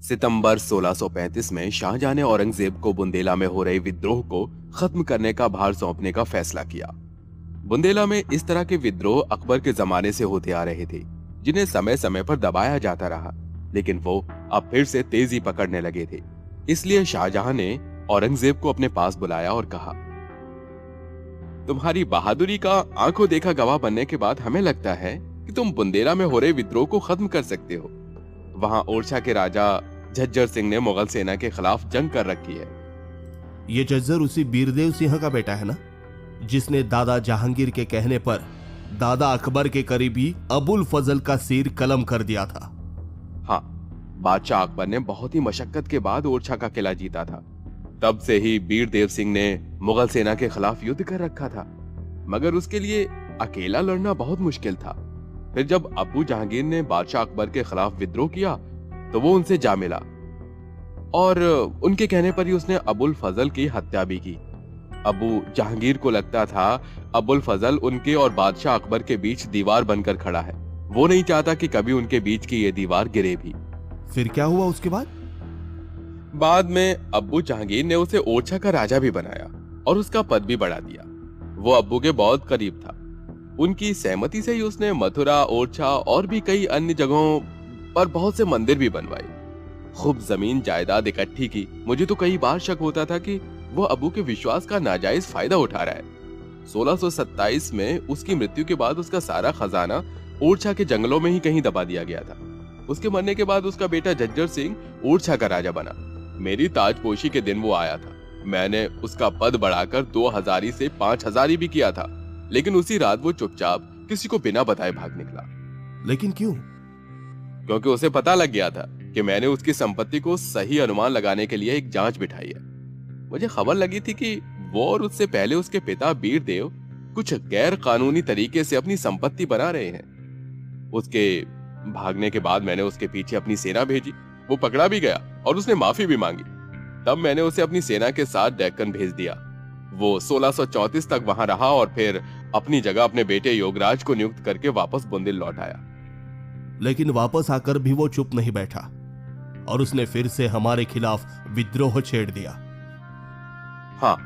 सितंबर 1635 में शाहजहां ने औरंगजेब को बुंदेला में हो रहे विद्रोह को खत्म करने का भार सौंपने का फैसला किया। बुंदेला में इस तरह के विद्रोह अकबर के जमाने से होते आ रहे थे, जिन्हें समय समय पर दबाया जाता रहा, लेकिन वो अब फिर से तेजी पकड़ने लगे थे। इसलिए शाहजहां ने औरंगजेब को अपने पास बुलाया और कहा, तुम्हारी बहादुरी का आंखों देखा गवाह बनने के बाद हमें लगता है कि तुम बुंदेला में हो रहे विद्रोह को खत्म कर सकते हो। वहां ओरछा के राजा झज्जर सिंह ने मुगल सेना के खिलाफ जंग कर रखी है। ये झज्जर उसी बीरदेव सिंह का बेटा है ना, जिसने दादा जहांगीर के कहने पर दादा अकबर के करीबी अबुल फजल का सिर कलम कर दिया था। हाँ, बादशाह अकबर ने बहुत ही मशक्कत के बाद ओरछा का किला जीता था। तब से ही बीरदेव सिंह ने मुगल सेना के खिलाफ युद्ध कर रखा था, मगर उसके लिए अकेला लड़ना बहुत मुश्किल था। फिर जब अबू जहांगीर ने बादशाह अकबर के खिलाफ विद्रोह किया तो वो उनसे जा मिला और उनके कहने पर ही उसने अबुल फजल की हत्या भी की। अबू जहांगीर को लगता था अबुल फजल उनके और बादशाह अकबर के बीच दीवार बनकर खड़ा है। वो नहीं चाहता कि कभी उनके बीच की ये दीवार गिरे भी। फिर क्या हुआ उसके बाद? बाद में अब्बू जहांगीर ने उसे ओरछा का राजा भी बनाया और उसका पद भी बढ़ा दिया। वो अब्बू के बहुत करीब था। उनकी सहमति से ही उसने मथुरा, ओरछा और भी कई अन्य जगहों पर बहुत से मंदिर भी बनवाए, खूब जमीन जायदाद इकट्ठी की। मुझे तो कई बार शक होता था कि वो अब्बू के विश्वास का नाजायज फायदा उठा रहा है। 1627 में उसकी मृत्यु के बाद उसका सारा खजाना ओरछा के जंगलों में ही कहीं दबा दिया गया था। उसके मरने के बाद उसका बेटा झज्जर सिंह ओरछा का राजा बना। मेरी ताजपोशी के दिन वो आया था। मैंने उसका पद बढ़ाकर 2000 से 5000 भी किया था, लेकिन उसी रात वो चुपचाप किसी को बिना बताए भाग निकला। लेकिन क्यों? क्योंकि उसे पता लग गया था कि मैंने उसकी संपत्ति को सही अनुमान लगाने के लिए एक जांच बिठाई है। मुझे खबर लगी थी कि वो और उससे पहले उसके पिता बीरदेव कुछ गैर कानूनी तरीके से अपनी संपत्ति बना रहे हैं। उसके भागने के बाद मैंने उसके पीछे अपनी सेना भेजी। वो पकड़ा भी गया और उसने माफी भी मांगी। तब मैंने उसे अपनी सेना के साथ डेक्कन भेज दिया। वो 1634 तक वहां रहा और फिर अपनी जगह अपने बेटे योगराज को नियुक्त करके वापस बुंदेल लौट आया। लेकिन वापस आकर भी वो चुप नहीं बैठा और उसने फिर से हमारे खिलाफ विद्रोह छेड़ दिया। हाँ,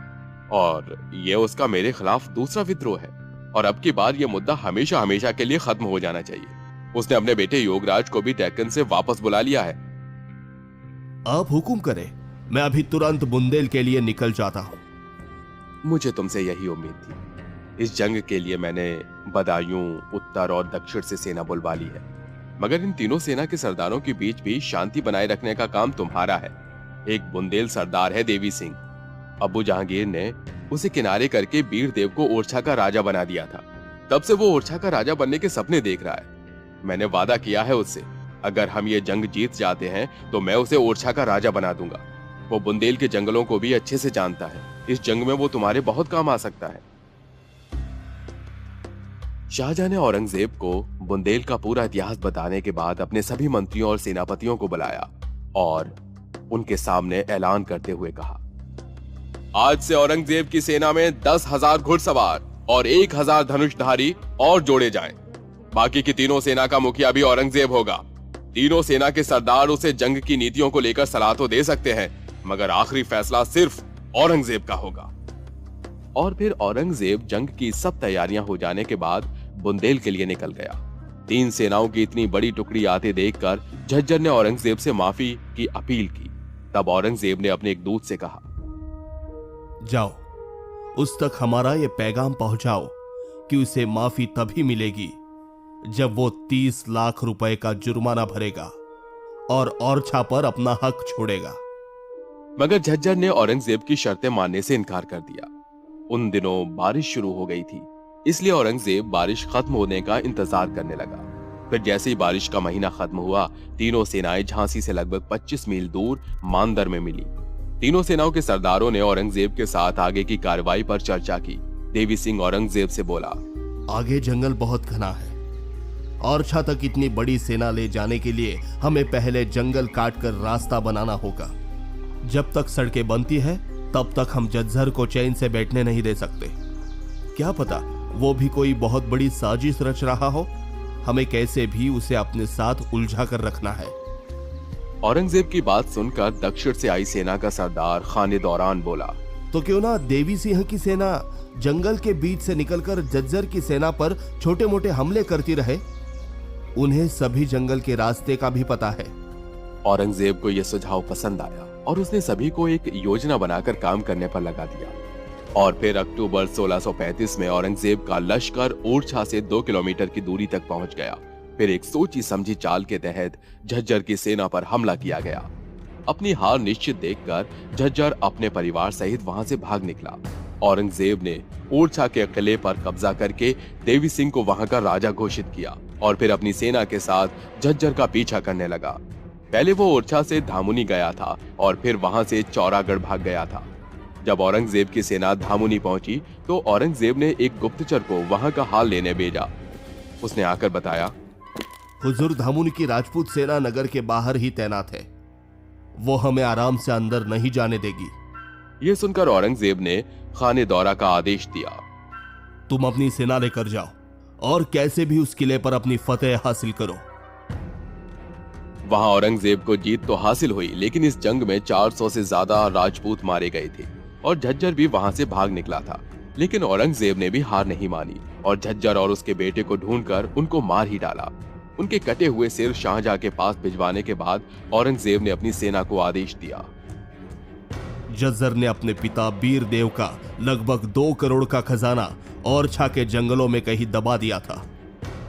और ये उसका मेरे खिलाफ दूसरा विद्रोह है और अब की बार ये मुद्दा हमेशा हमेशा के लिए खत्म हो जाना चाहिए। उसने अपने बेटे योगराज को भी डेक्कन से वापस बुला लिया है। आप हुकुम करें, मैं अभी तुरंत बुंदेल के लिए निकल जाता हूं। मुझे तुमसे यही उम्मीद थी। इस जंग के लिए मैंने बदायूं, उत्तर और दक्षिण से सेना बुलवा ली है, मगर इन तीनों सेना के सरदारों के बीच भी शांति बनाए रखने का काम तुम्हारा है। एक बुंदेल सरदार है देवी सिंह। अब्बू जहांगीर ने उसे किनारे करके बीरदेव को ओरछा का राजा बना दिया था। तब से वो ओरछा का राजा बनने के सपने देख रहा है। मैंने वादा किया है उससे, अगर हम ये जंग जीत जाते हैं तो मैं उसे ओरछा का राजा बना दूंगा। वो बुंदेल के जंगलों को भी अच्छे से जानता है। इस जंग में वो तुम्हारे बहुत काम आ सकता है। शाहजहां ने औरंगजेब को बुंदेल का पूरा इतिहास बताने के बाद अपने सभी मंत्रियों और सेनापतियों को बुलाया और उनके सामने ऐलान करते हुए कहा, आज से औरंगजेब की सेना में 10,000 घुड़सवार और 1,000 धनुषधारी और जोड़े जाएं। बाकी की तीनों सेना का मुखिया भी औरंगजेब होगा। तीनों सेना के सरदार उसे जंग की नीतियों को लेकर सलाह तो दे सकते हैं, मगर आखिरी फैसला सिर्फ औरंगजेब का होगा। और फिर औरंगजेब जंग की सब तैयारियां हो जाने के बाद बुंदेल के लिए निकल गया। 3 सेनाओं की इतनी बड़ी टुकड़ी आते देखकर झज्जर ने औरंगजेब से माफी की अपील की। तब औरंगजेब ने अपने एक दूत से कहा, जाओ, उस तक हमारा ये पैगाम पहुंचाओ कि उसे माफी तभी मिलेगी जब वो 30 लाख रुपए का जुर्माना भरेगा और ओरछा पर अपना हक छोड़ेगा। मगर झज्जर ने औरंगजेब की शर्तें मानने से इनकार कर दिया। उन दिनों बारिश शुरू हो गई थी, इसलिए औरंगजेब बारिश खत्म होने का इंतजार करने लगा। फिर जैसे ही बारिश का महीना खत्म हुआ, तीनों सेनाएं झांसी से लगभग 25 मील दूर मानदर में मिली। तीनों सेनाओं के सरदारों ने औरंगजेब के साथ आगे की कार्रवाई पर चर्चा की। देवी सिंह औरंगजेब से बोला, आगे जंगल बहुत घना है। ओरछा तक इतनी बड़ी सेना ले जाने के लिए हमें पहले जंगल काटकर रास्ता बनाना होगा। जब तक सड़कें बनती है तब तक हम झज्जर को चैन से बैठने नहीं दे सकते। क्या पता वो भी कोई बहुत बड़ी साजिश रच रहा हो। हमें कैसे भी उसे अपने साथ उलझा कर रखना है। औरंगजेब की बात सुनकर दक्षिण से आई सेना का सरदार खाने दौरान बोला, तो क्यों ना देवी सिंह की सेना जंगल के बीच से निकलकर झज्जर की सेना पर छोटे मोटे हमले करती रहे। उन्हें सभी जंगल के रास्ते का भी पता है। औरंगजेब को यह सुझाव पसंद आया और उसने सभी को एक योजना बनाकर काम करने पर लगा दिया। और फिर अक्टूबर 1635 में औरंगजेब का लश्कर ओरछा से 2 किलोमीटर की दूरी तक पहुंच गया। फिर एक सोची समझी चाल के तहत झज्जर की सेना पर हमला किया गया। अपनी हार निश्चित देखकर झज्जर अपने परिवार सहित वहां से भाग निकला। औरंगजेब ने ओरछा के किले पर कब्जा करके देवी सिंह को वहां का राजा घोषित किया और फिर अपनी सेना के साथ झज्जर का पीछा करने लगा। पहले वो ओरछा से धामुनी गया था और फिर वहां से चौरागढ़ भाग गया था। जब औरंगजेब की सेना धामुनी पहुंची तो औरंगजेब ने एक गुप्तचर को वहां का हाल लेने भेजा। उसने आकर बताया, हुजूर, धामुनी की राजपूत सेना नगर के बाहर ही तैनात है। वो हमें आराम से अंदर नहीं जाने देगी। यह सुनकर औरंगजेब ने खाने दौरा का आदेश दिया, तुम अपनी सेना लेकर जाओ और कैसे भी उस किले पर अपनी फतेह हासिल करो। वहां औरंगजेब को जीत तो हासिल हुई, लेकिन इस जंग में 400 से ज्यादा राजपूत मारे गए थे और झज्जर भी वहां से भाग निकला था। लेकिन औरंगजेब ने भी हार नहीं मानी और झज्जर और उसके बेटे को ढूंढकर उनको मार ही डाला। उनके कटे हुए सिर शाहजहां के पास भिजवाने के बाद औरंगजेब ने अपनी सेना को आदेश दिया। झज्जर ने अपने पिता बीरदेव का लगभग 2 करोड़ का खजाना ओरछा के जंगलों में कहीं दबा दिया था।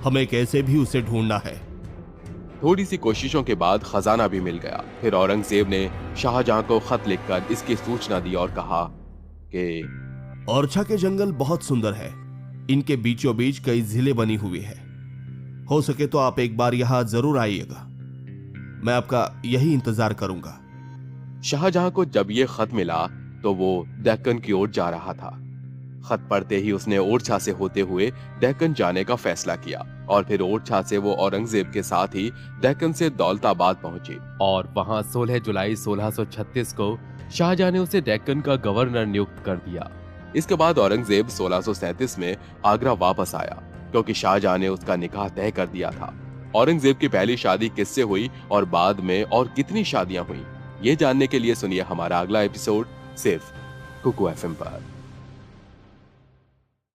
हमें कैसे भी उसे ढूंढना है। थोड़ी सी कोशिशों के बाद खजाना भी मिल गया। फिर औरंगजेब ने शाहजहां को खत लिखकर इसकी सूचना दी और कहा कि ओरछा के जंगल बहुत सुंदर है। इनके बीचों बीच कई जिले बनी हुई है। हो सके तो आप एक बार यहां जरूर आइएगा। मैं आपका यही इंतजार करूंगा। शाहजहां को जब यह खत मिला तो वो दक्कन की ओर जा रहा था। खत पढ़ते ही उसने ओरछा से होते हुए दक्कन जाने का फैसला किया और फिर ओरछा से वो औरंगजेब के साथ ही दक्कन से दौलताबाद पहुंचे और वहां 16 जुलाई 1636 को शाहजहां ने उसे दक्कन का गवर्नर नियुक्त कर दिया। इसके बाद औरंगजेब 1637 में आगरा वापस आया क्योंकि शाहजहां ने उसका निकाह तय कर दिया था। औरंगजेब की पहली शादी किससे हुई और बाद में और कितनी शादियां हुई, ये जानने के लिए सुनिए हमारा अगला एपिसोड सिर्फ कुकू एफएम पर।